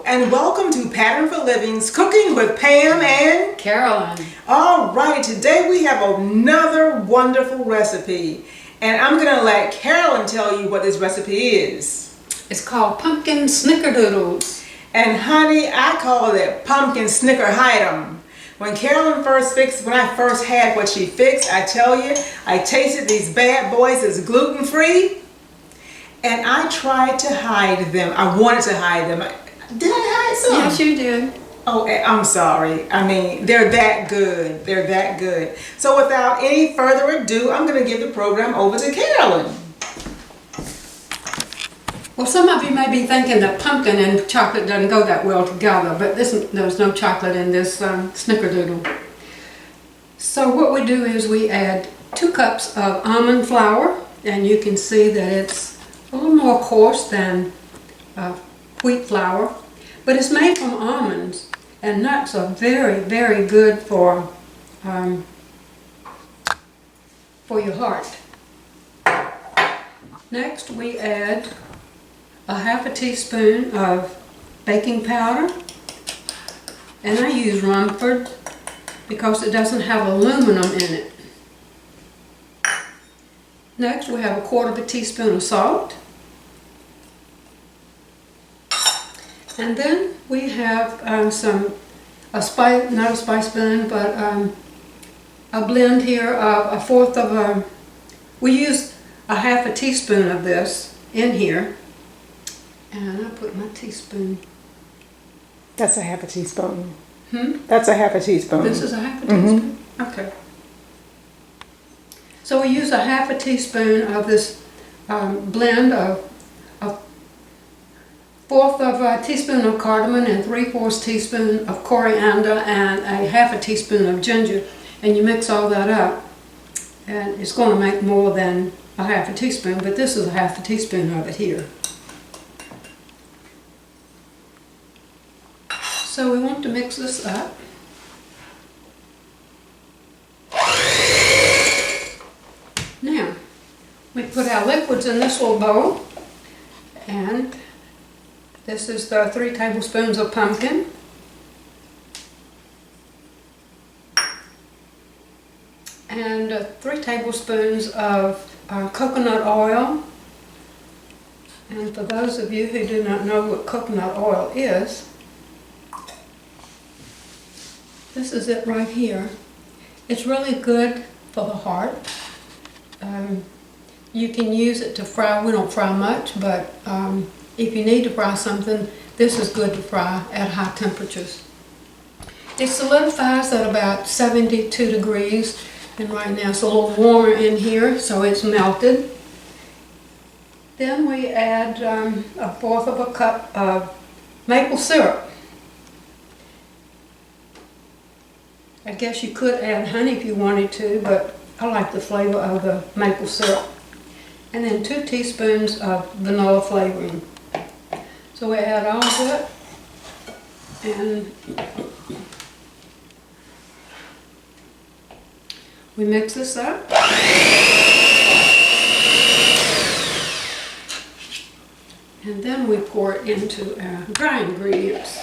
And welcome to Pattern for Living's Cooking with Pam and Carolyn. All right, today we have another wonderful recipe. And I'm going to let Carolyn tell you what this recipe is. It's called pumpkin snickerdoodles. And honey, I call it pumpkin snickerhitem. When I first had what she fixed, I tell you, I tasted these bad boys as gluten-free. And I tried to hide them. I wanted to hide them. Did I hide some? Yes, you did. Oh, I'm sorry. I mean, they're that good. They're that good. So without any further ado, I'm going to give the program over to Carolyn. Well, some of you may be thinking that pumpkin and chocolate doesn't go that well together, but there's no chocolate in this snickerdoodle. So what we do is we add 2 cups of almond flour, and you can see that it's a little more coarse than wheat flour, but it's made from almonds, and nuts are very, very good for your heart. Next, we add a half a teaspoon of baking powder, and I use Rumford because it doesn't have aluminum in it. Next, we have a 1/4 teaspoon of salt. And then we have not a spice blend, but a blend here of we use a half a teaspoon of this in here. And I put my teaspoon. That's a half a teaspoon. That's a half a teaspoon. This is a half a teaspoon? Okay. So we use a half a teaspoon of this blend of 1/4 of a teaspoon of cardamom and 3/4 teaspoon of coriander and a half a teaspoon of ginger, and you mix all that up, and it's going to make more than a half a teaspoon, but this is a half a teaspoon of it here. So we want to mix this up. Now, we put our liquids in this little bowl, and this is the 3 tablespoons of pumpkin, and 3 tablespoons of coconut oil. And for those of you who do not know what coconut oil is, this is it right here. It's really good for the heart. You can use it to fry. We don't fry much, but if you need to fry something, this is good to fry at high temperatures. It solidifies at about 72 degrees, and right now it's a little warmer in here, so it's melted. Then we add a 1/4 of a cup of maple syrup. I guess you could add honey if you wanted to, but I like the flavor of the maple syrup. And then 2 teaspoons of vanilla flavoring. So we add all of it, and we mix this up. And then we pour it into our dry ingredients.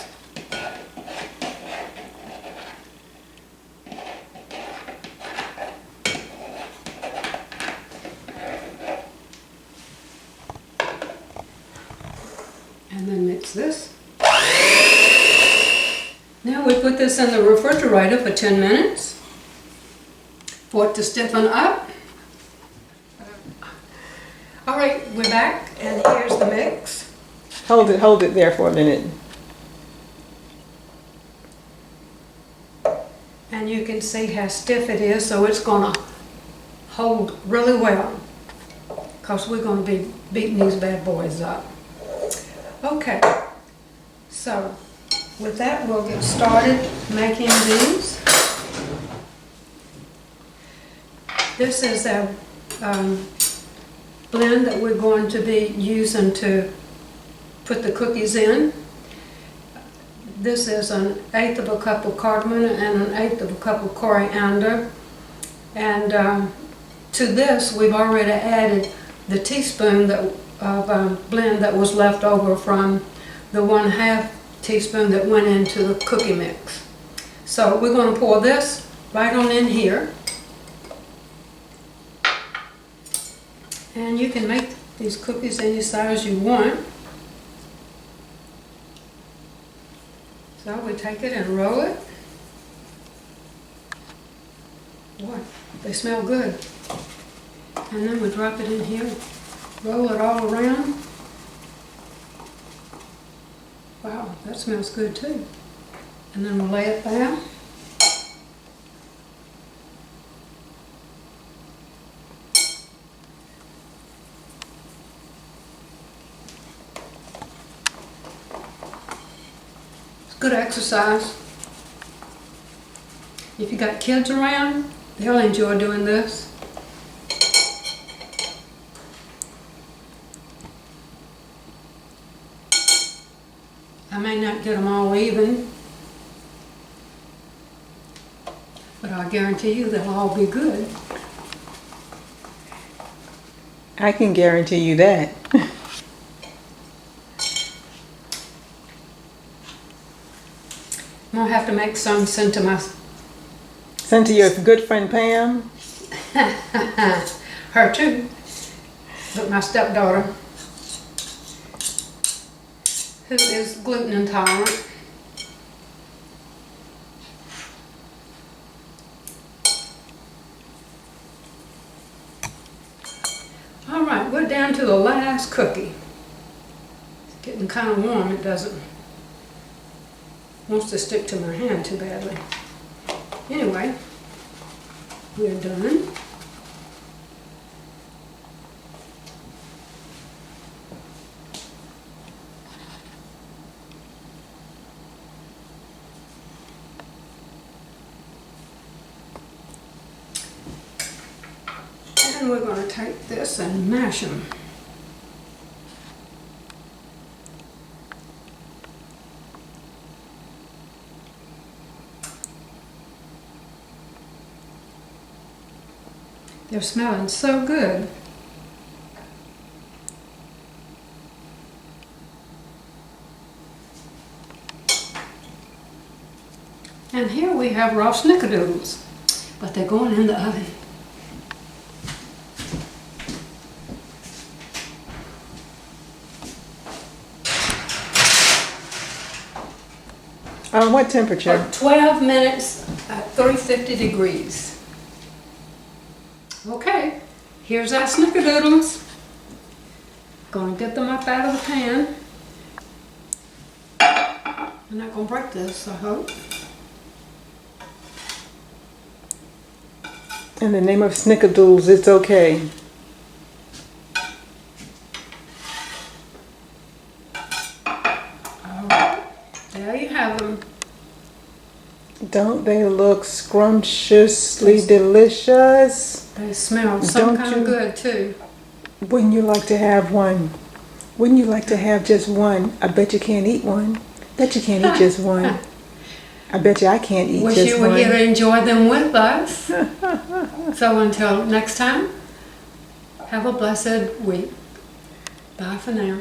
And then mix this. Now we put this in the refrigerator for 10 minutes for it to stiffen up. All right, we're back, and here's the mix. Hold it there for a minute. And you can see how stiff it is, so it's going to hold really well, because we're going to be beating these bad boys up. Okay, so with that, we'll get started making these. This is a blend that we're going to be using to put the cookies in. This is 1/8 of a cup of cardamom and 1/8 of a cup of coriander. And to this, we've already added the teaspoon of blend that was left over from the 1/2 teaspoon that went into the cookie mix. So we're going to pour this right on in here. And you can make these cookies any size you want. So we take it and roll it. Boy, they smell good. And then we drop it in here, roll it all around. Wow, that smells good too. And then we'll lay it down. It's good exercise. If you got kids around, they'll enjoy doing this. I may not get them all even, but I guarantee you they'll all be good. I can guarantee you that. I'm gonna have to make some sent to my Send to your good friend Pam. her too, but my stepdaughter, who is gluten intolerant. All right, we're down to the last cookie. It's getting kind of warm. It wants to stick to my hand too badly. Anyway, we're done. And we're going to take this and mash them. They're smelling so good. And here we have raw snickerdoodles, but they're going in the oven. What temperature? For 12 minutes at 350 degrees. Okay, here's our snickerdoodles. Gonna get them up out of the pan. I'm not gonna break this, I hope. In the name of Snickerdoodles, it's okay. There you have them. Don't they look scrumptiously delicious? They smell so Don't kind you- of good too. Wouldn't you like to have one? Wouldn't you like to have just one? I bet you can't eat one. Bet you can't eat just one. I bet you I can't eat Wish just you were one. here to enjoy them with us. So until next time, have a blessed week. Bye for now.